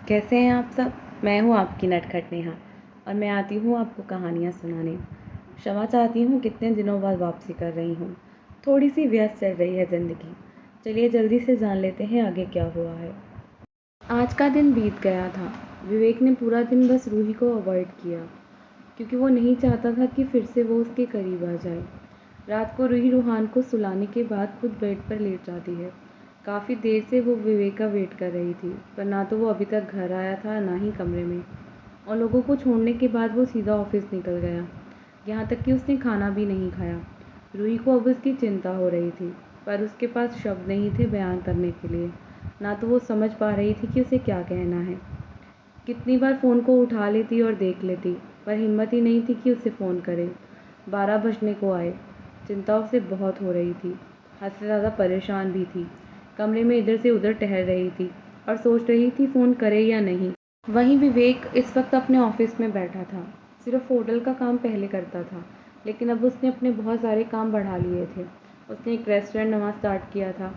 कैसे हैं आप सब। मैं हूँ आपकी नटखट नेहा और मैं आती हूँ आपको कहानियाँ सुनाने। क्षमा चाहती हूँ कितने दिनों बाद वापसी कर रही हूँ। थोड़ी सी व्यस्त चल रही है ज़िंदगी। चलिए जल्दी से जान लेते हैं आगे क्या हुआ है। आज का दिन बीत गया था। विवेक ने पूरा दिन बस रूही को अवॉइड किया क्योंकि वो नहीं चाहता था कि फिर से वो उसके करीब आ जाए। रात को रूही रूहान को सुलाने के बाद खुद बेड पर लेट जाती है। काफ़ी देर से वो विवेक का वेट कर रही थी, पर ना तो वो अभी तक घर आया था ना ही कमरे में। और लोगों को छोड़ने के बाद वो सीधा ऑफिस निकल गया। यहाँ तक कि उसने खाना भी नहीं खाया। रूही को अब उसकी चिंता हो रही थी, पर उसके पास शब्द नहीं थे बयान करने के लिए। ना तो वो समझ पा रही थी कि उसे क्या कहना है। कितनी बार फ़ोन को उठा लेती और देख लेती, पर हिम्मत ही नहीं थी कि उसे फ़ोन करे। 12 बजने को आए। चिंता उसे बहुत हो रही थी। हद से ज़्यादा परेशान भी थी। कमरे में इधर से उधर टहल रही थी और सोच रही थी फ़ोन करे या नहीं। वहीं विवेक इस वक्त अपने ऑफिस में बैठा था। सिर्फ होटल का काम पहले करता था, लेकिन अब उसने अपने बहुत सारे काम बढ़ा लिए थे। उसने एक रेस्टोरेंट नवा स्टार्ट किया था,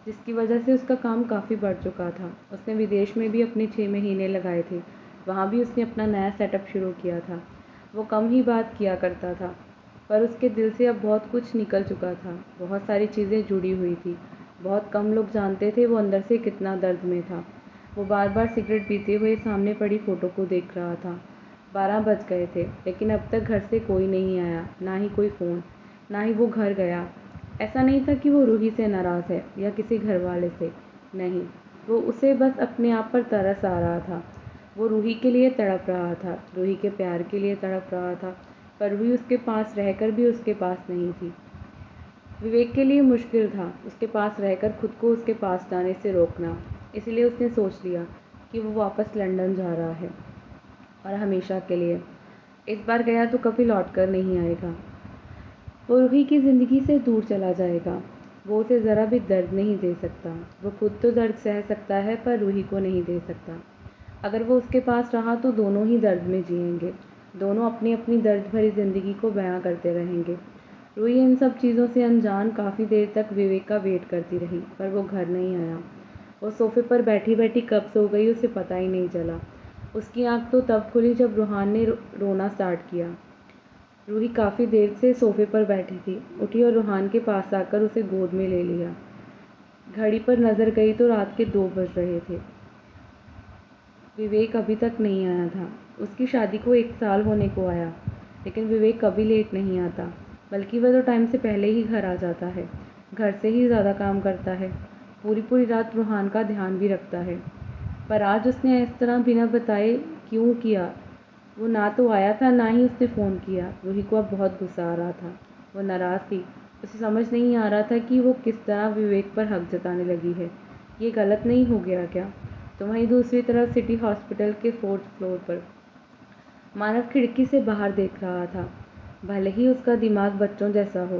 जिसकी वजह से उसका काम काफ़ी बढ़ चुका था। उसने विदेश में भी अपने 6 महीने लगाए थे। वहाँ भी उसने अपना नया सेटअप शुरू किया था। वो कम ही बात किया करता था, पर उसके दिल से अब बहुत कुछ निकल चुका था। बहुत सारी चीज़ें जुड़ी हुई थी। बहुत कम लोग जानते थे वो अंदर से कितना दर्द में था। वो बार बार सिगरेट पीते हुए सामने पड़ी फ़ोटो को देख रहा था। 12 बज गए थे, लेकिन अब तक घर से कोई नहीं आया, ना ही कोई फ़ोन, ना ही वो घर गया। ऐसा नहीं था कि वो रूही से नाराज़ है या किसी घर वाले से। नहीं, वो उसे बस अपने आप पर तरस आ रहा था। वो रूही के लिए तड़प रहा था, रूही के प्यार के लिए तड़प रहा था, पर रूही उसके पास रहकर भी उसके पास नहीं थी। विवेक के लिए मुश्किल था उसके पास रहकर खुद को उसके पास जाने से रोकना। इसलिए उसने सोच लिया कि वो वापस लंदन जा रहा है, और हमेशा के लिए। इस बार गया तो कभी लौट कर नहीं आएगा। वो रूही की ज़िंदगी से दूर चला जाएगा। वो उसे ज़रा भी दर्द नहीं दे सकता। वो खुद तो दर्द सह सकता है, पर रूही को नहीं दे सकता। अगर वो उसके पास रहा तो दोनों ही दर्द में जिएंगे। दोनों अपनी अपनी दर्द भरी ज़िंदगी को बयां करते रहेंगे। रूही इन सब चीज़ों से अनजान काफ़ी देर तक विवेक का वेट करती रही, पर वो घर नहीं आया। वो सोफे पर बैठी बैठी कब सो गई उसे पता ही नहीं चला। उसकी आंख तो तब खुली जब रूहान ने रोना स्टार्ट किया। रूही काफ़ी देर से सोफे पर बैठी थी, उठी और रूहान के पास आकर उसे गोद में ले लिया। घड़ी पर नज़र गई तो रात के 2 बज रहे थे। विवेक अभी तक नहीं आया था। उसकी शादी को 1 साल होने को आया, लेकिन विवेक कभी लेट नहीं आता, बल्कि वह तो टाइम से पहले ही घर आ जाता है। घर से ही ज़्यादा काम करता है। पूरी पूरी रात रूहान का ध्यान भी रखता है। पर आज उसने इस तरह बिना बताए क्यों किया। वो ना तो आया था, ना ही उसने फ़ोन किया। रूही को अब बहुत गुस्सा आ रहा था। वो नाराज़ थी। उसे समझ नहीं आ रहा था कि वो किस तरह विवेक पर हक जताने लगी है। ये गलत नहीं हो गया क्या? तो वहीं दूसरी तरफ सिटी हॉस्पिटल के 4th फ्लोर पर मानव खिड़की से बाहर देख रहा था। भले ही उसका दिमाग बच्चों जैसा हो,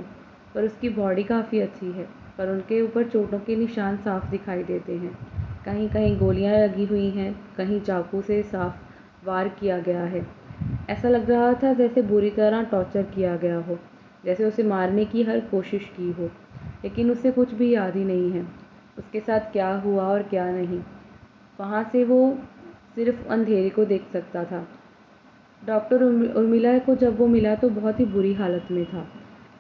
पर उसकी बॉडी काफ़ी अच्छी है। पर उनके ऊपर चोटों के निशान साफ दिखाई देते हैं। कहीं कहीं गोलियां लगी हुई हैं, कहीं चाकू से साफ वार किया गया है। ऐसा लग रहा था जैसे बुरी तरह टॉर्चर किया गया हो, जैसे उसे मारने की हर कोशिश की हो। लेकिन उसे कुछ भी याद ही नहीं है, उसके साथ क्या हुआ और क्या नहीं। वहाँ से वो सिर्फ अंधेरे को देख सकता था। डॉक्टर उर्मिला को जब वो मिला तो बहुत ही बुरी हालत में था,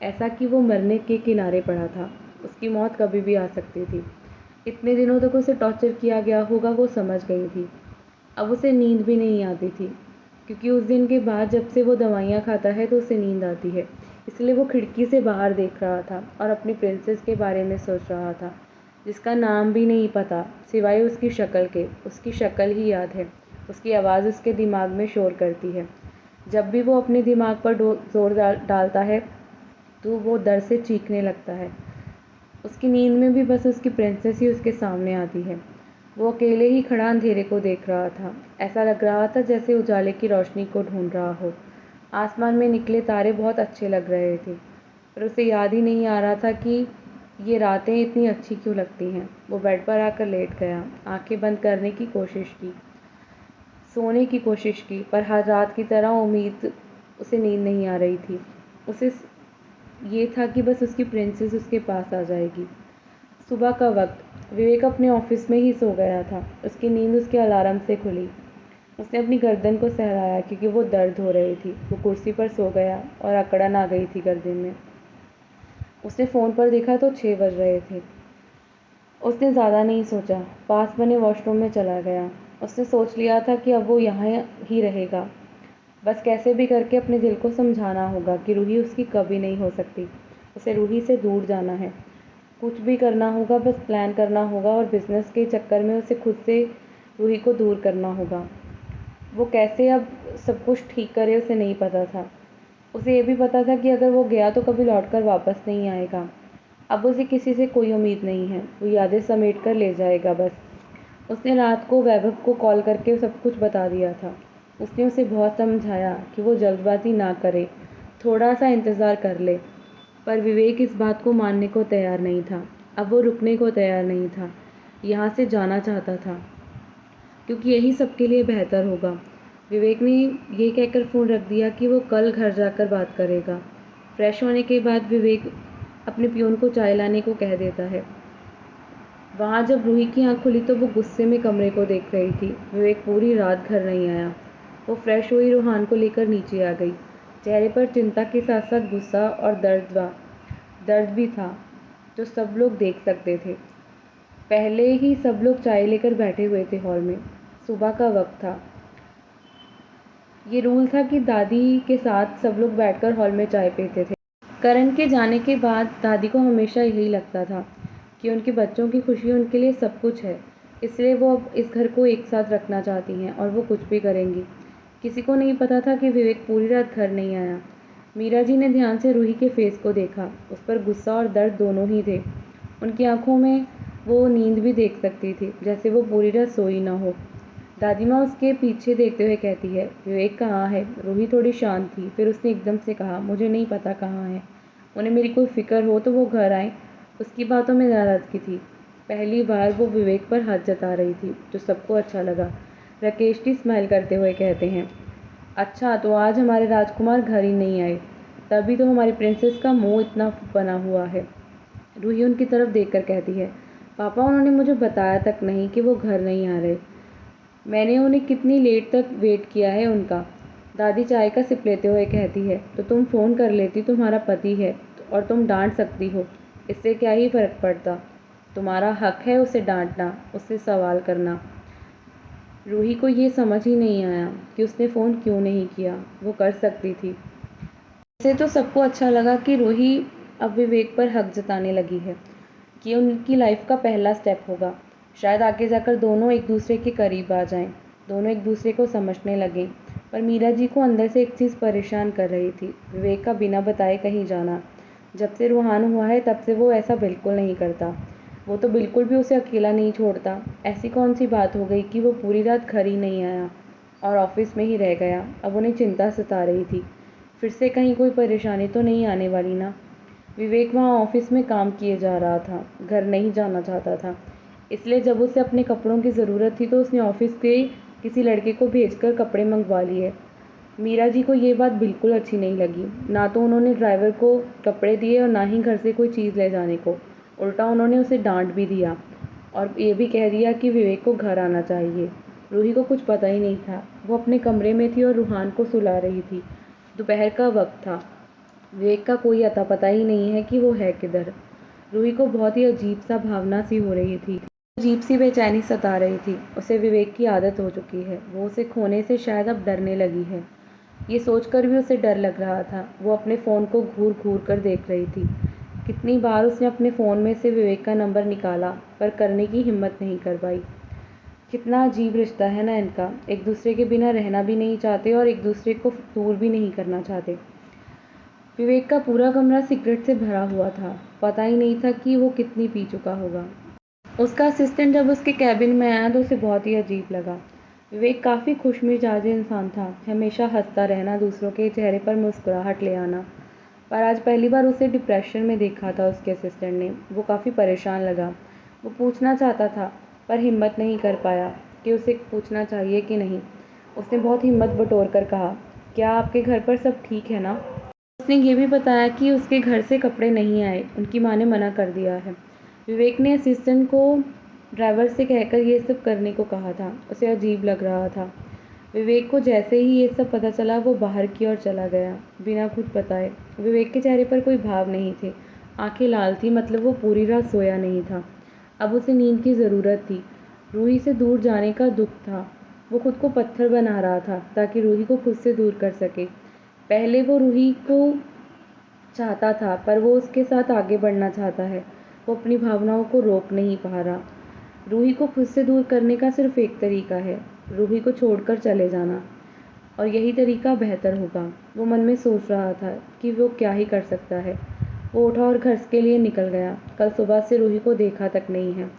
ऐसा कि वो मरने के किनारे पड़ा था। उसकी मौत कभी भी आ सकती थी। इतने दिनों तक उसे टॉर्चर किया गया होगा, वो समझ गई थी। अब उसे नींद भी नहीं आती थी, क्योंकि उस दिन के बाद जब से वो दवाइयाँ खाता है तो उसे नींद आती है। इसलिए वो खिड़की से बाहर देख रहा था और अपनी प्रिंसेस के बारे में सोच रहा था, जिसका नाम भी नहीं पता सिवाय उसकी शक्ल के। उसकी शक्ल ही याद है, उसकी आवाज़ उसके दिमाग में शोर करती है। जब भी वो अपने दिमाग पर जोर डालता है तो वो डर से चीखने लगता है। उसकी नींद में भी बस उसकी प्रिंसेस ही उसके सामने आती है। वो अकेले ही खड़ा अंधेरे को देख रहा था। ऐसा लग रहा था जैसे उजाले की रोशनी को ढूंढ रहा हो। आसमान में निकले तारे बहुत अच्छे लग रहे थे, पर उसे याद ही नहीं आ रहा था कि ये रातें इतनी अच्छी क्यों लगती हैं। वो बेड पर आकर लेट गया, आंखें बंद करने की कोशिश की, सोने की कोशिश की, पर हर रात की तरह उम्मीद उसे नींद नहीं आ रही थी। उसे ये था कि बस उसकी प्रिंसेस उसके पास आ जाएगी। सुबह का वक्त, विवेक अपने ऑफिस में ही सो गया था। उसकी नींद उसके अलार्म से खुली। उसने अपनी गर्दन को सहलाया क्योंकि वो दर्द हो रही थी। वो कुर्सी पर सो गया और अकड़न आ गई थी गर्दन में। उसने फ़ोन पर देखा तो 6 बज रहे थे। उसने ज़्यादा नहीं सोचा, पास बने वॉशरूम में चला गया। उसने सोच लिया था कि अब वो यहाँ ही रहेगा। बस कैसे भी करके अपने दिल को समझाना होगा कि रूही उसकी कभी नहीं हो सकती। उसे रूही से दूर जाना है। कुछ भी करना होगा, बस प्लान करना होगा और बिज़नेस के चक्कर में उसे खुद से रूही को दूर करना होगा। वो कैसे अब सब कुछ ठीक करे उसे नहीं पता था। उसे ये भी पता था कि अगर वो गया तो कभी लौटकर वापस नहीं आएगा। अब उसे किसी से कोई उम्मीद नहीं है। वो यादें समेट कर ले जाएगा बस। उसने रात को वैभव को कॉल करके सब कुछ बता दिया था। उसने उसे बहुत समझाया कि वो जल्दबाजी ना करे, थोड़ा सा इंतज़ार कर ले। पर विवेक इस बात को मानने को तैयार नहीं था। अब वो रुकने को तैयार नहीं था। यहाँ से जाना चाहता था क्योंकि यही सबके लिए बेहतर होगा। विवेक ने ये कहकर फ़ोन रख दिया कि वो कल घर जाकर बात करेगा। फ्रेश होने के बाद विवेक अपने पियून को चाय लाने को कह देता है। वहाँ जब रूही की आँख खुली तो वो गुस्से में कमरे को देख रही थी। विवेक पूरी रात घर नहीं आया। वो फ्रेश हुई रूहान को लेकर नीचे आ गई। चेहरे पर चिंता के साथ साथ गुस्सा और दर्द भी था जो सब लोग देख सकते थे। पहले ही सब लोग चाय लेकर बैठे हुए थे हॉल में। सुबह का वक्त था। ये रूल था कि दादी के साथ सब लोग बैठकर हॉल में चाय पीते थे। करण के जाने के बाद दादी को हमेशा यही लगता था कि उनके बच्चों की खुशी उनके लिए सब कुछ है। इसलिए वो अब इस घर को एक साथ रखना चाहती हैं और वो कुछ भी करेंगी। किसी को नहीं पता था कि विवेक पूरी रात घर नहीं आया। मीरा जी ने ध्यान से रूही के फेस को देखा। उस पर गुस्सा और दर्द दोनों ही थे। उनकी आंखों में वो नींद भी देख सकती थी, जैसे वो पूरी रात सोई ना हो। दादी माँ उसके पीछे देखते हुए कहती है, विवेक कहाँ है? रूही थोड़ी शांत थी। फिर उसने एकदम से कहा, मुझे नहीं पता कहाँ है। उन्हें मेरी कोई फिक्र हो तो वो घर आए। उसकी बातों में नाराज़गी थी। पहली बार वो विवेक पर हाथ जता रही थी, जो सबको अच्छा लगा। राकेश जी स्माइल करते हुए कहते हैं, अच्छा तो आज हमारे राजकुमार घर ही नहीं आए, तभी तो हमारी प्रिंसेस का मुंह इतना बना हुआ है। रूही उनकी तरफ देखकर कहती है, पापा उन्होंने मुझे बताया तक नहीं कि वो घर नहीं आ रहे। मैंने उन्हें कितनी लेट तक वेट किया है उनका। दादी चाय का सिप लेते हुए कहती है, तो तुम फ़ोन कर लेती, तुम्हारा पति है और तुम डांट सकती हो, इससे क्या ही फ़र्क पड़ता। तुम्हारा हक है उसे डांटना, उससे सवाल करना। रूही को ये समझ ही नहीं आया कि उसने फ़ोन क्यों नहीं किया। वो कर सकती थी। इससे तो सबको अच्छा लगा कि रूही अब विवेक पर हक जताने लगी है, कि उनकी लाइफ का पहला स्टेप होगा। शायद आगे जाकर दोनों एक दूसरे के करीब आ जाएं, दोनों एक दूसरे को समझने लगें। पर मीरा जी को अंदर से एक चीज़ परेशान कर रही थी, विवेक का बिना बताए कहीं जाना। जब से रूहान हुआ है तब से वो ऐसा बिल्कुल नहीं करता। वो तो बिल्कुल भी उसे अकेला नहीं छोड़ता। ऐसी कौन सी बात हो गई कि वो पूरी रात घर ही नहीं आया और ऑफिस में ही रह गया। अब उन्हें चिंता सता रही थी, फिर से कहीं कोई परेशानी तो नहीं आने वाली ना। विवेक वहाँ ऑफिस में काम किए जा रहा था, घर नहीं जाना चाहता था। इसलिए जब उसे अपने कपड़ों की ज़रूरत थी तो उसने ऑफिस के किसी लड़के को भेजकर कपड़े मंगवा लिए। मीरा जी को ये बात बिल्कुल अच्छी नहीं लगी। ना तो उन्होंने ड्राइवर को कपड़े दिए और ना ही घर से कोई चीज़ ले जाने को। उल्टा उन्होंने उसे डांट भी दिया और ये भी कह दिया कि विवेक को घर आना चाहिए। रूही को कुछ पता ही नहीं था। वो अपने कमरे में थी और रूहान को सुला रही थी। दोपहर का वक्त था। विवेक का कोई अता पता ही नहीं है कि वो है किधर। रूही को बहुत ही अजीब सा भावना सी हो रही थी। अजीब सी बेचैनी सता रही थी। उसे विवेक की आदत हो चुकी है। वो उसे खोने से शायद अब डरने लगी है। ये सोचकर भी उसे डर लग रहा था। वो अपने फ़ोन को घूर घूर कर देख रही थी। कितनी बार उसने अपने फ़ोन में से विवेक का नंबर निकाला, पर करने की हिम्मत नहीं कर पाई। कितना अजीब रिश्ता है ना इनका। एक दूसरे के बिना रहना भी नहीं चाहते और एक दूसरे को दूर भी नहीं करना चाहते। विवेक का पूरा कमरा सिगरेट से भरा हुआ था। पता ही नहीं था कि वो कितनी पी चुका होगा। उसका असिस्टेंट जब उसके कैबिन में आया तो उसे बहुत ही अजीब लगा। विवेक काफ़ी खुशमिजाज इंसान था, हमेशा हंसता रहना, दूसरों के चेहरे पर मुस्कुराहट ले आना। पर आज पहली बार उसे डिप्रेशन में देखा था उसके असिस्टेंट ने। वो काफ़ी परेशान लगा। वो पूछना चाहता था पर हिम्मत नहीं कर पाया कि उसे पूछना चाहिए कि नहीं। उसने बहुत हिम्मत बटोर कर कहा, क्या आपके घर पर सब ठीक है ना? उसने ये भी बताया कि उसके घर से कपड़े नहीं आए, उनकी माँ ने मना कर दिया है। विवेक ने असिस्टेंट को ड्राइवर से कहकर ये सब करने को कहा था। उसे अजीब लग रहा था। विवेक को जैसे ही ये सब पता चला वो बाहर की ओर चला गया, बिना कुछ बताए। विवेक के चेहरे पर कोई भाव नहीं थे। आंखें लाल थी, मतलब वो पूरी रात सोया नहीं था। अब उसे नींद की ज़रूरत थी। रूही से दूर जाने का दुख था। वो खुद को पत्थर बना रहा था ताकि रूही को खुद से दूर कर सके। पहले वो रूही को चाहता था, पर वो उसके साथ आगे बढ़ना चाहता है। वो अपनी भावनाओं को रोक नहीं पा रहा। रूही को खुद से दूर करने का सिर्फ एक तरीका है, रूही को छोड़कर चले जाना। और यही तरीका बेहतर होगा। वो मन में सोच रहा था कि वो क्या ही कर सकता है। वो उठा और घर के लिए निकल गया। कल सुबह से रूही को देखा तक नहीं है।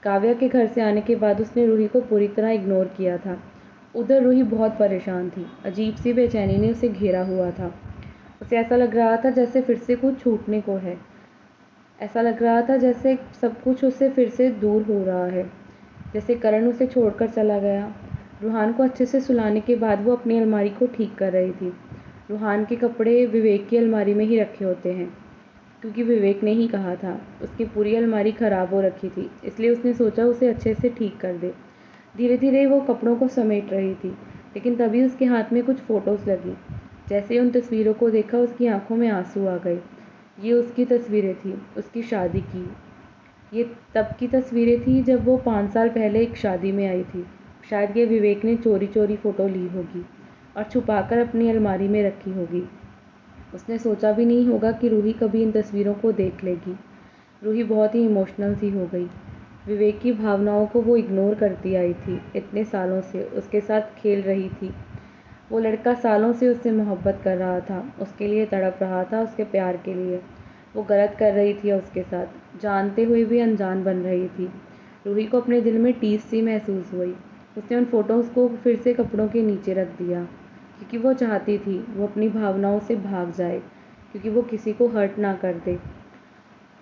काव्या के घर से आने के बाद उसने रूही को पूरी तरह इग्नोर किया था। उधर रूही बहुत परेशान थी। अजीब सी बेचैनी ने उसे घेरा हुआ था। उसे ऐसा लग रहा था जैसे फिर से कुछ छूटने को है। ऐसा लग रहा था जैसे सब कुछ उससे फिर से दूर हो रहा है, जैसे करण उसे छोड़कर चला गया। रूहान को अच्छे से सुलाने के बाद वो अपनी अलमारी को ठीक कर रही थी। रूहान के कपड़े विवेक की अलमारी में ही रखे होते हैं, क्योंकि विवेक ने ही कहा था। उसकी पूरी अलमारी ख़राब हो रखी थी, इसलिए उसने सोचा उसे अच्छे से ठीक कर दे। धीरे धीरे वो कपड़ों को समेट रही थी, लेकिन तभी उसके हाथ में कुछ फ़ोटोज़ लगी। जैसे ही उन तस्वीरों को देखा उसकी आंखों में आंसू आ गए। ये उसकी तस्वीरें थी, उसकी शादी की। ये तब की तस्वीरें थी जब वो 5 साल पहले एक शादी में आई थी। शायद ये विवेक ने चोरी चोरी फ़ोटो ली होगी और छुपाकर अपनी अलमारी में रखी होगी। उसने सोचा भी नहीं होगा कि रूही कभी इन तस्वीरों को देख लेगी। रूही बहुत ही इमोशनल सी हो गई। विवेक की भावनाओं को वो इग्नोर करती आई थी। इतने सालों से उसके साथ खेल रही थी। वो लड़का सालों से उससे मोहब्बत कर रहा था, उसके लिए तड़प रहा था, उसके प्यार के लिए। वो गलत कर रही थी उसके साथ, जानते हुए भी अनजान बन रही थी। रूही को अपने दिल में टीस सी महसूस हुई। उसने उन फ़ोटोज़ को फिर से कपड़ों के नीचे रख दिया, क्योंकि वो चाहती थी वो अपनी भावनाओं से भाग जाए, क्योंकि वो किसी को हर्ट ना कर दे।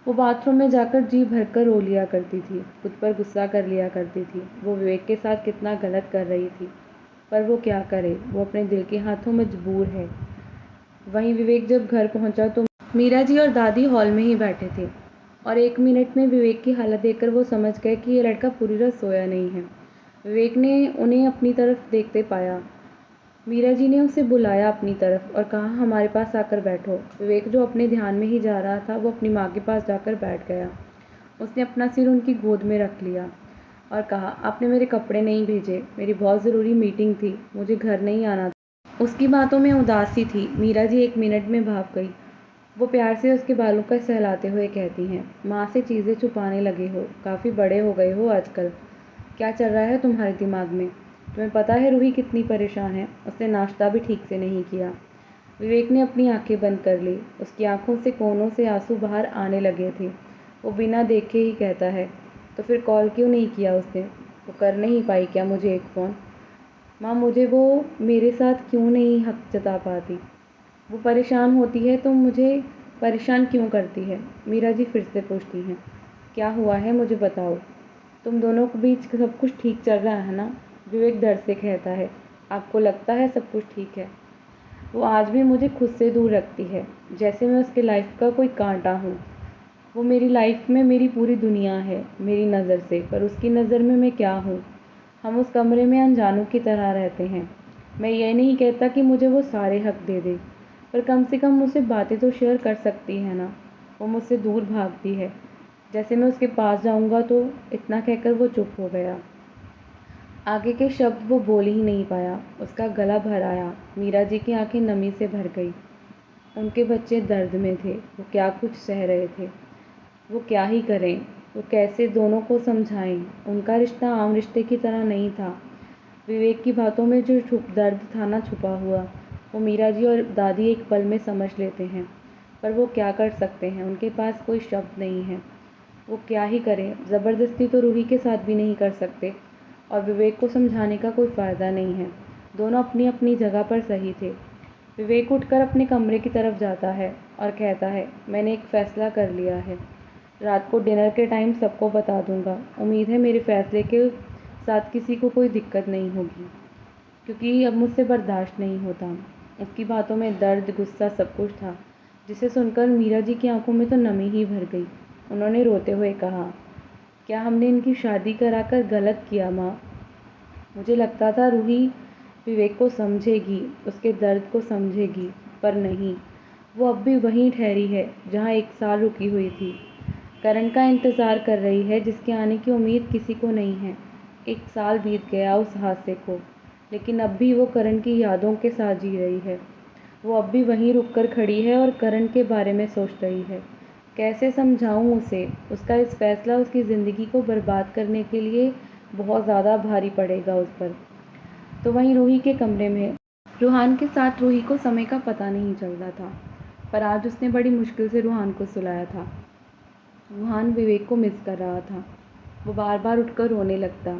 वो बाथरूम में जाकर जी भरकर रो लिया करती थी, खुद पर गुस्सा कर लिया करती थी। वो विवेक के साथ कितना गलत कर रही थी, पर वो क्या करे, वो अपने दिल के हाथों मजबूर है। वहीं विवेक जब घर पहुंचा तो मीरा जी और दादी हॉल में ही बैठे थे, और 1 मिनट में विवेक की हालत देखकर वो समझ गए कि ये लड़का पूरी रात सोया नहीं है। विवेक ने उन्हें अपनी तरफ देखते पाया। मीरा जी ने उसे बुलाया अपनी तरफ और कहा, हमारे पास आकर बैठो। विवेक, जो अपने ध्यान में ही जा रहा था, वो अपनी माँ के पास जाकर बैठ गया। उसने अपना सिर उनकी गोद में रख लिया और कहा, आपने मेरे कपड़े नहीं भेजे, मेरी बहुत ज़रूरी मीटिंग थी, मुझे घर नहीं आना था। उसकी बातों में उदासी थी। मीरा जी 1 मिनट में भाप गई। वो प्यार से उसके बालों का सहलाते हुए कहती हैं, माँ से चीज़ें छुपाने लगे हो, काफ़ी बड़े हो गए हो आजकल। क्या चल रहा है तुम्हारे दिमाग में? तुम्हें पता है रूही कितनी परेशान है, उसने नाश्ता भी ठीक से नहीं किया। विवेक ने अपनी आंखें बंद कर ली। उसकी आंखों से कोनों से आंसू बाहर आने लगे थे। वो बिना देखे ही कहता है, तो फिर कॉल क्यों नहीं किया उसने? वो कर नहीं पाई क्या मुझे एक फ़ोन? माँ, मुझे वो मेरे साथ क्यों नहीं हक जता पाती? वो परेशान होती है तो मुझे परेशान क्यों करती है? मीरा जी फिर से पूछती हैं, क्या हुआ है मुझे बताओ। तुम दोनों के बीच सब कुछ ठीक चल रहा है ना? विवेक डर से कहता है, आपको लगता है सब कुछ ठीक है? वो आज भी मुझे खुद से दूर रखती है, जैसे मैं उसके लाइफ का कोई कांटा हूँ। वो मेरी लाइफ में मेरी पूरी दुनिया है मेरी नज़र से, पर उसकी नज़र में मैं क्या हूँ? हम उस कमरे में अनजानों की तरह रहते हैं। मैं ये नहीं कहता कि मुझे वो सारे हक दे दे, पर कम से कम मुझसे बातें तो शेयर कर सकती है ना। वो मुझसे दूर भागती है, जैसे मैं उसके पास जाऊंगा तो। इतना कहकर वो चुप हो गया। आगे के शब्द वो बोल ही नहीं पाया। उसका गला भर आया। मीरा जी की आंखें नमी से भर गई। उनके बच्चे दर्द में थे। वो क्या कुछ सह रहे थे। वो क्या ही करें। वो कैसे दोनों को समझाएं। उनका रिश्ता आम रिश्ते की तरह नहीं था। विवेक की बातों में जो दर्द था ना छुपा हुआ, वो मीरा जी और दादी एक पल में समझ लेते हैं। पर वो क्या कर सकते हैं, उनके पास कोई शब्द नहीं है। वो क्या ही करें। ज़बरदस्ती तो रूही के साथ भी नहीं कर सकते, और विवेक को समझाने का कोई फ़ायदा नहीं है। दोनों अपनी अपनी जगह पर सही थे। विवेक उठकर अपने कमरे की तरफ जाता है और कहता है, मैंने एक फ़ैसला कर लिया है। रात को डिनर के टाइम सबको बता दूंगा। उम्मीद है मेरे फ़ैसले के साथ किसी को कोई दिक्कत नहीं होगी, क्योंकि अब मुझसे बर्दाश्त नहीं होता। उसकी बातों में दर्द, गुस्सा सब कुछ था, जिसे सुनकर मीरा जी की आंखों में तो नमी ही भर गई। उन्होंने रोते हुए कहा, क्या हमने इनकी शादी कराकर गलत किया माँ? मुझे लगता था रूही विवेक को समझेगी, उसके दर्द को समझेगी, पर नहीं। वो अब भी वहीं ठहरी है जहाँ 1 साल रुकी हुई थी। करण का इंतज़ार कर रही है जिसके आने की उम्मीद किसी को नहीं है। 1 साल बीत गया उस हादसे को, लेकिन अब भी वो करण की यादों के साथ जी रही है। वो अब भी वहीं रुक कर खड़ी है और करण के बारे में सोच रही है। कैसे समझाऊं उसे? उसका इस फैसला उसकी ज़िंदगी को बर्बाद करने के लिए बहुत ज़्यादा भारी पड़ेगा उस पर। तो वहीं रूही के कमरे में रूहान के साथ रूही को समय का पता नहीं चल रहा था, पर आज उसने बड़ी मुश्किल से रूहान को सुलाया था। रूहान विवेक को मिस कर रहा था। वो बार बार उठकर रोने लगता।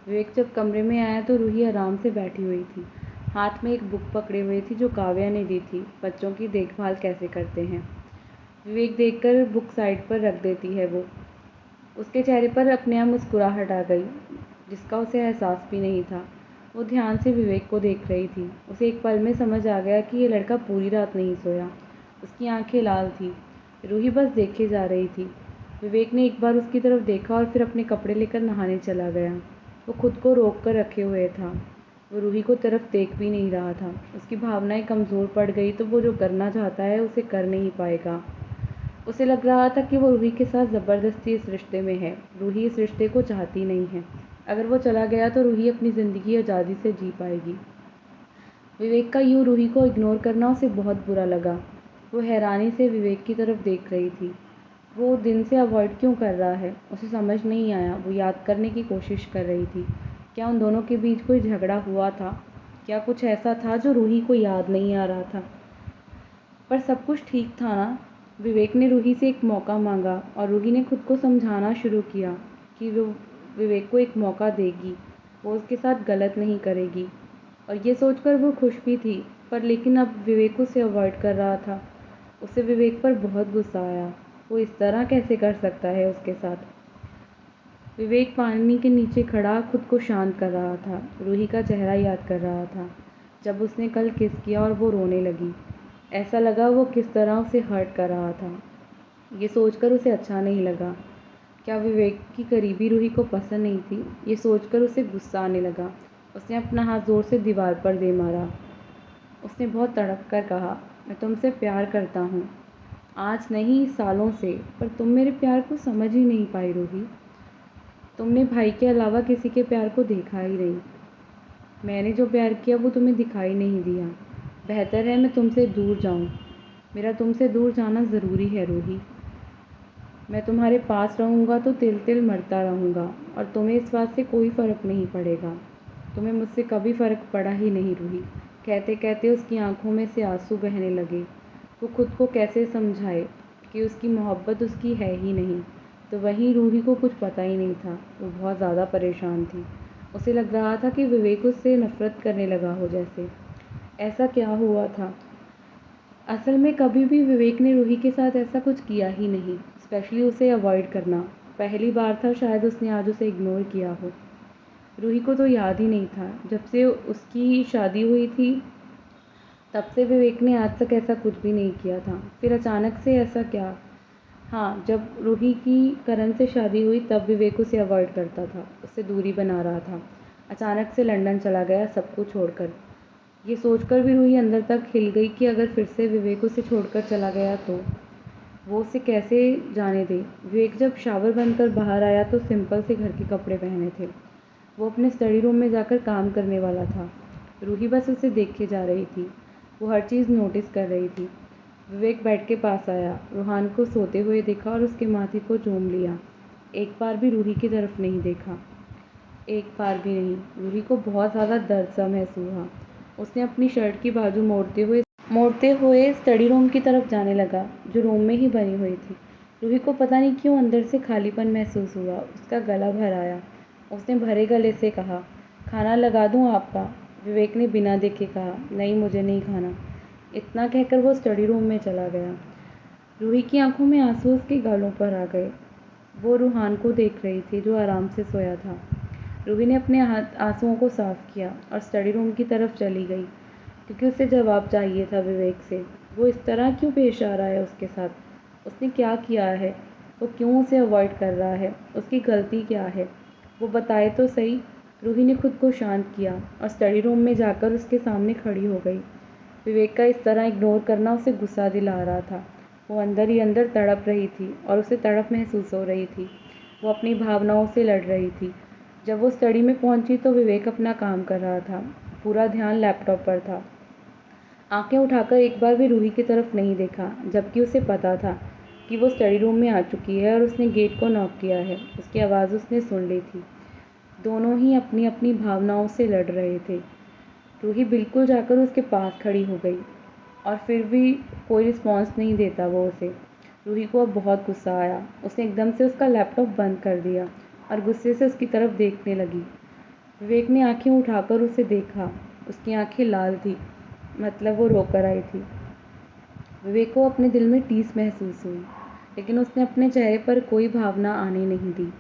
विवेक जब कमरे में आया तो रूही आराम से बैठी हुई थी। हाथ में एक बुक पकड़े हुए थी जो काव्या ने दी थी, बच्चों की देखभाल कैसे करते हैं। विवेक देखकर बुक साइड पर रख देती है वो। उसके चेहरे पर अपने आप मुस्कुराहट आ गई, जिसका उसे एहसास भी नहीं था। वो ध्यान से विवेक को देख रही थी। उसे एक पल में समझ आ गया कि ये लड़का पूरी रात नहीं सोया। उसकी आंखें लाल थी। रूही बस देखे जा रही थी। विवेक ने एक बार उसकी तरफ देखा और फिर अपने कपड़े लेकर नहाने चला गया। वो खुद को रोक कर रखे हुए था। वो रूही को तरफ देख भी नहीं रहा था। उसकी भावनाएं कमज़ोर पड़ गई तो वो जो करना चाहता है उसे कर नहीं पाएगा। उसे लग रहा था कि वो रूही के साथ ज़बरदस्ती इस रिश्ते में है। रूही इस रिश्ते को चाहती नहीं है। अगर वो चला गया तो रूही अपनी ज़िंदगी आज़ादी से जी पाएगी। विवेक का यूँ रूही को इग्नोर करना उसे बहुत बुरा लगा। वो हैरानी से विवेक की तरफ देख रही थी। वो दिन से अवॉइड क्यों कर रहा है? उसे समझ नहीं आया। वो याद करने की कोशिश कर रही थी। क्या उन दोनों के बीच कोई झगड़ा हुआ था? क्या कुछ ऐसा था जो रूही को याद नहीं आ रहा था? पर सब कुछ ठीक था ना? विवेक ने रूही से एक मौका मांगा और रूही ने खुद को समझाना शुरू किया कि वो विवेक को एक मौका देगी। वो उसके साथ गलत नहीं करेगी। और ये सोचकर वो खुश भी थी, पर लेकिन अब विवेक उसे अवॉइड कर रहा था। उसे विवेक पर बहुत गुस्सा आया। वो इस तरह कैसे कर सकता है उसके साथ? विवेक पानी के नीचे खड़ा खुद को शांत कर रहा था। रूही का चेहरा याद कर रहा था, जब उसने कल किस किया और वो रोने लगी। ऐसा लगा वो किस तरह उसे हर्ट कर रहा था। ये सोचकर उसे अच्छा नहीं लगा। क्या विवेक की करीबी रूही को पसंद नहीं थी? ये सोचकर उसे गुस्सा आने लगा। उसने अपना हाथ ज़ोर से दीवार पर दे मारा। उसने बहुत तड़प कर कहा, मैं तुमसे प्यार करता हूँ। आज नहीं, सालों से। पर तुम मेरे प्यार को समझ ही नहीं पाई रूही। तुमने भाई के अलावा किसी के प्यार को देखा ही नहीं। मैंने जो प्यार किया वो तुम्हें दिखाई नहीं दिया। बेहतर है मैं तुमसे दूर जाऊँ। मेरा तुमसे दूर जाना ज़रूरी है रूही। मैं तुम्हारे पास रहूँगा तो तिल तिल मरता रहूँगा, और तुम्हें इस बात से कोई फ़र्क नहीं पड़ेगा। तुम्हें मुझसे कभी फ़र्क पड़ा ही नहीं रूही। कहते कहते उसकी आंखों में से आंसू बहने लगे। वो खुद को कैसे समझाए कि उसकी मोहब्बत उसकी है ही नहीं। तो वहीं रूही को कुछ पता ही नहीं था। वो बहुत ज़्यादा परेशान थी। उसे लग रहा था कि विवेक उससे नफ़रत करने लगा हो जैसे। ऐसा क्या हुआ था? असल में कभी भी विवेक ने रूही के साथ ऐसा कुछ किया ही नहीं, स्पेशली उसे अवॉइड करना। पहली बार था शायद उसने आज उसे इग्नोर किया हो। रूही को तो याद ही नहीं था। जब से उसकी शादी हुई थी तब से विवेक ने आज तक ऐसा कुछ भी नहीं किया था। फिर अचानक से ऐसा क्या? हाँ, जब रूही की करण से शादी हुई तब विवेक उसे अवॉइड करता था, उससे दूरी बना रहा था। अचानक से लंदन चला गया सब कुछ छोड़कर। ये सोचकर भी रूही अंदर तक हिल गई कि अगर फिर से विवेक उसे छोड़कर चला गया तो वो उसे कैसे जाने दे। विवेक जब शावर बंद कर बाहर आया तो सिंपल से घर के कपड़े पहने थे। वो अपने स्टडी रूम में जाकर काम करने वाला था। रूही बस उसे देखे जा रही थी। वो हर चीज़ नोटिस कर रही थी। विवेक बेड के पास आया, रूहान को सोते हुए देखा और उसके माथे को चूम लिया। एक बार भी रूही की तरफ नहीं देखा। एक बार भी नहीं। रूही को बहुत ज़्यादा दर्द सा महसूस हुआ। उसने अपनी शर्ट की बाजू मोड़ते हुए स्टडी रूम की तरफ जाने लगा, जो रूम में ही बनी हुई थी। रूही को पता नहीं क्यों अंदर से खालीपन महसूस हुआ। उसका गला भर आया। उसने भरे गले से कहा, खाना लगा दूँ आपका? विवेक ने बिना देखे कहा, नहीं, मुझे नहीं खाना। इतना कहकर वो स्टडी रूम में चला गया। रूही की आंखों में आंसू उसके गालों पर आ गए। वो रूहान को देख रही थी जो आराम से सोया था। रूही ने अपने हाथ आंसुओं को साफ किया और स्टडी रूम की तरफ चली गई, क्योंकि उसे जवाब चाहिए था विवेक से। वो इस तरह क्यों पेश आ रहा है उसके साथ? उसने क्या किया है? वो क्यों उसे अवॉइड कर रहा है, उसकी गलती क्या है, वो बताए तो सही। रूही ने खुद को शांत किया और स्टडी रूम में जाकर उसके सामने खड़ी हो गई। विवेक का इस तरह इग्नोर करना उसे गुस्सा दिला रहा था। वो अंदर ही अंदर तड़प रही थी और उसे तड़प महसूस हो रही थी। वो अपनी भावनाओं से लड़ रही थी। जब वो स्टडी में पहुंची तो विवेक अपना काम कर रहा था। पूरा ध्यान लैपटॉप पर था। आंखें उठाकर एक बार भी रूही की तरफ नहीं देखा, जबकि उसे पता था कि वो स्टडी रूम में आ चुकी है और उसने गेट को नॉक किया है। उसकी आवाज़ उसने सुन ली थी। दोनों ही अपनी अपनी भावनाओं से लड़ रहे थे। रूही बिल्कुल जाकर उसके पास खड़ी हो गई और फिर भी कोई रिस्पॉन्स नहीं देता वो उसे। रूही को अब बहुत गुस्सा आया। उसने एकदम से उसका लैपटॉप बंद कर दिया और गुस्से से उसकी तरफ देखने लगी। विवेक ने आंखें उठाकर उसे देखा। उसकी आंखें लाल थी, मतलब वो रोकर आई थी। विवेक को अपने दिल में टीस महसूस हुई, लेकिन उसने अपने चेहरे पर कोई भावना आने नहीं दी।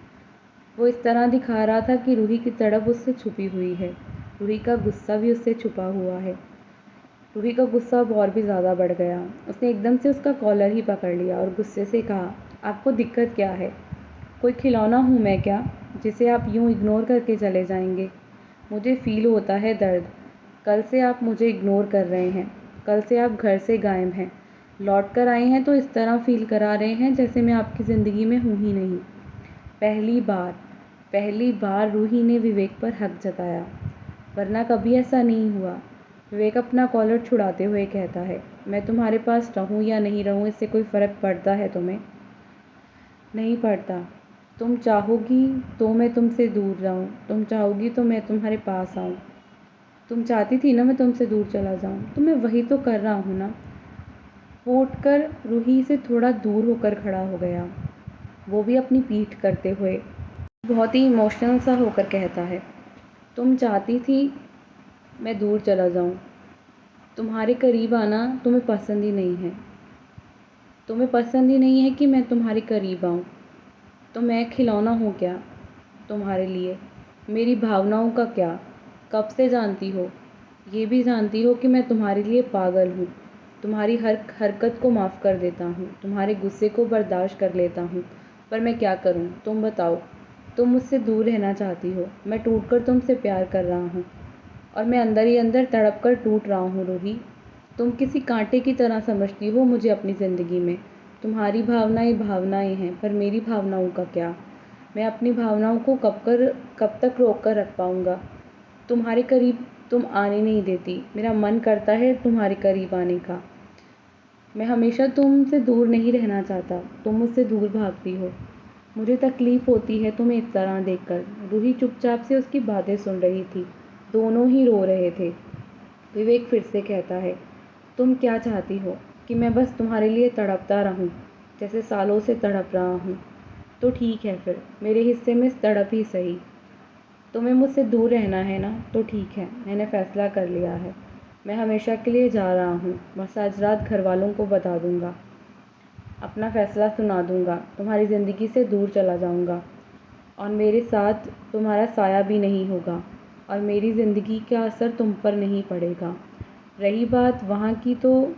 वो इस तरह दिखा रहा था कि रूही की तड़प उससे छुपी हुई है। रूही का गुस्सा भी उससे छुपा हुआ है। रूही का गुस्सा अब और भी ज़्यादा बढ़ गया। उसने एकदम से उसका कॉलर ही पकड़ लिया और गुस्से से कहा, आपको दिक्कत क्या है? कोई खिलौना हूँ मैं क्या, जिसे आप यूँ इग्नोर करके चले जाएंगे? मुझे फ़ील होता है दर्द। कल से आप मुझे इग्नोर कर रहे हैं। कल से आप घर से गायब हैं। लौट कर आए हैं तो इस तरह फ़ील करा रहे हैं जैसे मैं आपकी ज़िंदगी में हूँ ही नहीं। पहली बार पहली बार रूही ने विवेक पर हक जताया, वरना कभी ऐसा नहीं हुआ। विवेक अपना कॉलर छुड़ाते हुए कहता है, मैं तुम्हारे पास रहूं या नहीं रहूं इससे कोई फ़र्क पड़ता है तुम्हें? नहीं पड़ता। तुम चाहोगी तो मैं तुमसे दूर रहूं, तुम चाहोगी तो मैं तुम्हारे पास आऊं। तुम चाहती थी ना मैं तुमसे दूर चला जाऊं, तो मैं वही तो कर रहा हूं ना। वो उठकर रूही से थोड़ा दूर होकर खड़ा हो गया, वो भी अपनी पीठ करते हुए। बहुत ही इमोशनल सा होकर कहता है, तुम चाहती थी मैं दूर चला जाऊं, तुम्हारे करीब आना तुम्हें पसंद ही नहीं है। तुम्हें पसंद ही नहीं है कि मैं तुम्हारे करीब आऊं, तो मैं खिलौना हूँ क्या तुम्हारे लिए? मेरी भावनाओं का क्या? कब से जानती हो? ये भी जानती हो कि मैं तुम्हारे लिए पागल हूँ। तुम्हारी हर हरकत को माफ़ कर देता हूँ, तुम्हारे गुस्से को बर्दाश्त कर लेता हूँ, पर मैं क्या करूँ तुम बताओ? तुम मुझसे दूर रहना चाहती हो, मैं टूट कर तुमसे प्यार कर रहा हूँ और मैं अंदर ही अंदर तड़प कर टूट रहा हूँ रूही। तुम किसी कांटे की तरह समझती हो मुझे अपनी ज़िंदगी में। तुम्हारी भावनाएं भावनाएं हैं, पर मेरी भावनाओं का क्या? मैं अपनी भावनाओं को कब तक रोक कर रख पाऊँगा? तुम्हारे करीब तुम आने नहीं देती, मेरा मन करता है तुम्हारे करीब आने का। मैं हमेशा तुमसे दूर नहीं रहना चाहता, तुम मुझसे दूर भागती हो। मुझे तकलीफ़ होती है तुम्हें इस तरह देखकर। रूही चुपचाप से उसकी बातें सुन रही थी। दोनों ही रो रहे थे। विवेक फिर से कहता है, तुम क्या चाहती हो कि मैं बस तुम्हारे लिए तड़पता रहूं, जैसे सालों से तड़प रहा हूँ? तो ठीक है फिर, मेरे हिस्से में तड़प ही सही। तुम्हें मुझसे दूर रहना है ना, तो ठीक है, मैंने फ़ैसला कर लिया है। मैं हमेशा के लिए जा रहा हूँ, बस आज रात घर वालों को बता दूँगा, अपना फ़ैसला सुना दूँगा, तुम्हारी ज़िंदगी से दूर चला जाऊँगा और मेरे साथ तुम्हारा साया भी नहीं होगा और मेरी ज़िंदगी का असर तुम पर नहीं पड़ेगा। रही बात वहाँ की, तो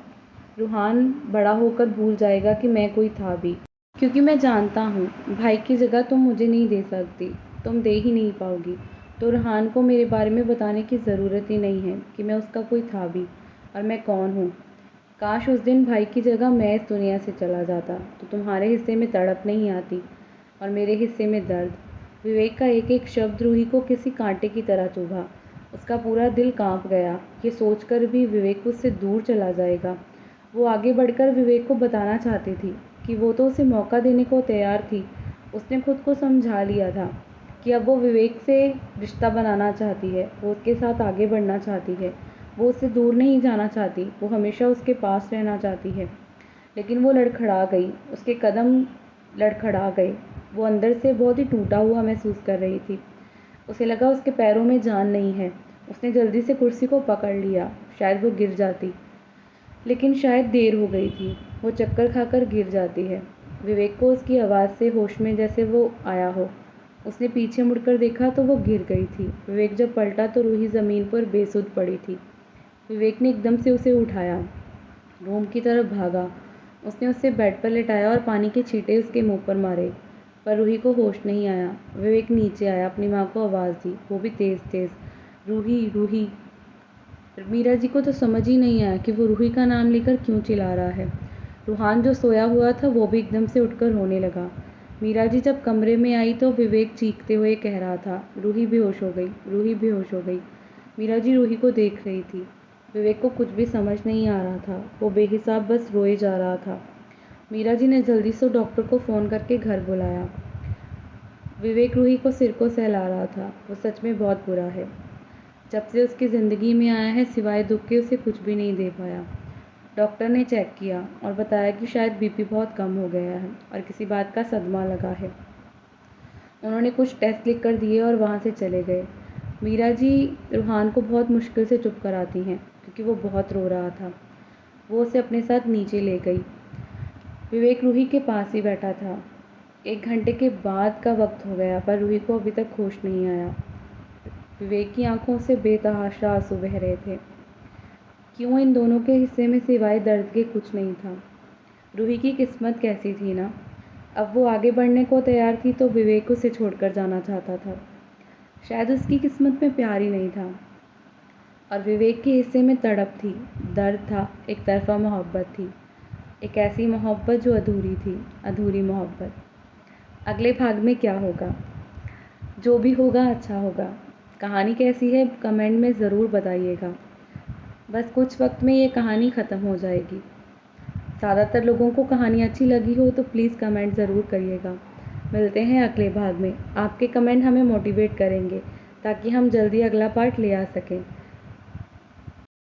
रूहान बड़ा होकर भूल जाएगा कि मैं कोई था भी, क्योंकि मैं जानता हूँ भाई की जगह तुम मुझे नहीं दे सकती, तुम दे ही नहीं पाओगी। तो रूहान को मेरे बारे में बताने की ज़रूरत ही नहीं है कि मैं उसका कोई था भी और मैं कौन हूँ। काश उस दिन भाई की जगह मैं इस दुनिया से चला जाता, तो तुम्हारे हिस्से में तड़प नहीं आती और मेरे हिस्से में दर्द। विवेक का एक एक शब्द रूही को किसी कांटे की तरह चुभा। उसका पूरा दिल कांप गया। ये सोचकर भी विवेक उससे दूर चला जाएगा। वो आगे बढ़कर विवेक को बताना चाहती थी कि वो तो उसे मौका देने को तैयार थी। उसने खुद को समझा लिया था कि अब वो विवेक से रिश्ता बनाना चाहती है, वो उसके साथ आगे बढ़ना चाहती है, वो उससे दूर नहीं जाना चाहती, वो हमेशा उसके पास रहना चाहती है। लेकिन वो लड़खड़ा गई, उसके कदम लड़खड़ा गए। वो अंदर से बहुत ही टूटा हुआ महसूस कर रही थी। उसे लगा उसके पैरों में जान नहीं है। उसने जल्दी से कुर्सी को पकड़ लिया, शायद वो गिर जाती, लेकिन शायद देर हो गई थी। वो चक्कर खाकर गिर जाती है। विवेक को उसकी आवाज़ से होश में जैसे वो आया हो। उसने पीछे मुड़कर देखा तो वो गिर गई थी। विवेक जब पलटा तो रूही ज़मीन पर बेसुध पड़ी थी। विवेक ने एकदम से उसे उठाया, रूम की तरफ भागा। उसने उसे बेड पर लिटाया और पानी के छींटे उसके मुंह पर मारे, पर रूही को होश नहीं आया। विवेक नीचे आया, अपनी माँ को आवाज़ दी, वो भी तेज़-तेज़, रूही, रूही। मीरा जी को तो समझ ही नहीं आया कि वो रूही का नाम लेकर क्यों चिल्ला रहा है। रूहान जो सोया हुआ था वो भी एकदम से उठकर रोने लगा। मीरा जी जब कमरे में आई तो विवेक चीखते हुए कह रहा था, रूही बेहोश हो गई, रूही बेहोश हो गई। मीरा जी रूही को देख रही थी। विवेक को कुछ भी समझ नहीं आ रहा था, वो बेहिसाब बस रोए जा रहा था। मीरा जी ने जल्दी से डॉक्टर को फ़ोन करके घर बुलाया। विवेक रूही को सिर को सहला रहा था, वो सच में बहुत बुरा है। जब से उसकी ज़िंदगी में आया है सिवाय दुख के उसे कुछ भी नहीं दे पाया। डॉक्टर ने चेक किया और बताया कि शायद बीपी बहुत कम हो गया है और किसी बात का सदमा लगा है। उन्होंने कुछ टेस्ट लिख कर दिए और वहाँ से चले गए। मीरा जी रूहान को बहुत मुश्किल से चुप कराती हैं क्योंकि वो बहुत रो रहा था। वो उसे अपने साथ नीचे ले गई। विवेक रूही के पास ही बैठा था। 1 घंटे के बाद का वक्त हो गया पर रूही को अभी तक होश नहीं आया। विवेक की आंखों से बेतहाशा आंसू बह रहे थे। क्यों इन दोनों के हिस्से में सिवाय दर्द के कुछ नहीं था। रूही की किस्मत कैसी थी ना। अब वो आगे बढ़ने को तैयार थी तो विवेक उसे छोड़कर जाना चाहता था। शायद उसकी किस्मत में प्यार ही नहीं था और विवेक के हिस्से में तड़प थी, दर्द था, एक तरफा मोहब्बत थी, एक ऐसी मोहब्बत जो अधूरी थी, अधूरी मोहब्बत। अगले भाग में क्या होगा? जो भी होगा अच्छा होगा। कहानी कैसी है कमेंट में ज़रूर बताइएगा। बस कुछ वक्त में ये कहानी ख़त्म हो जाएगी। ज़्यादातर लोगों को कहानी अच्छी लगी हो तो प्लीज़ कमेंट ज़रूर करिएगा। मिलते हैं अगले भाग में। आपके कमेंट हमें मोटिवेट करेंगे ताकि हम जल्दी अगला पार्ट ले आ सकें।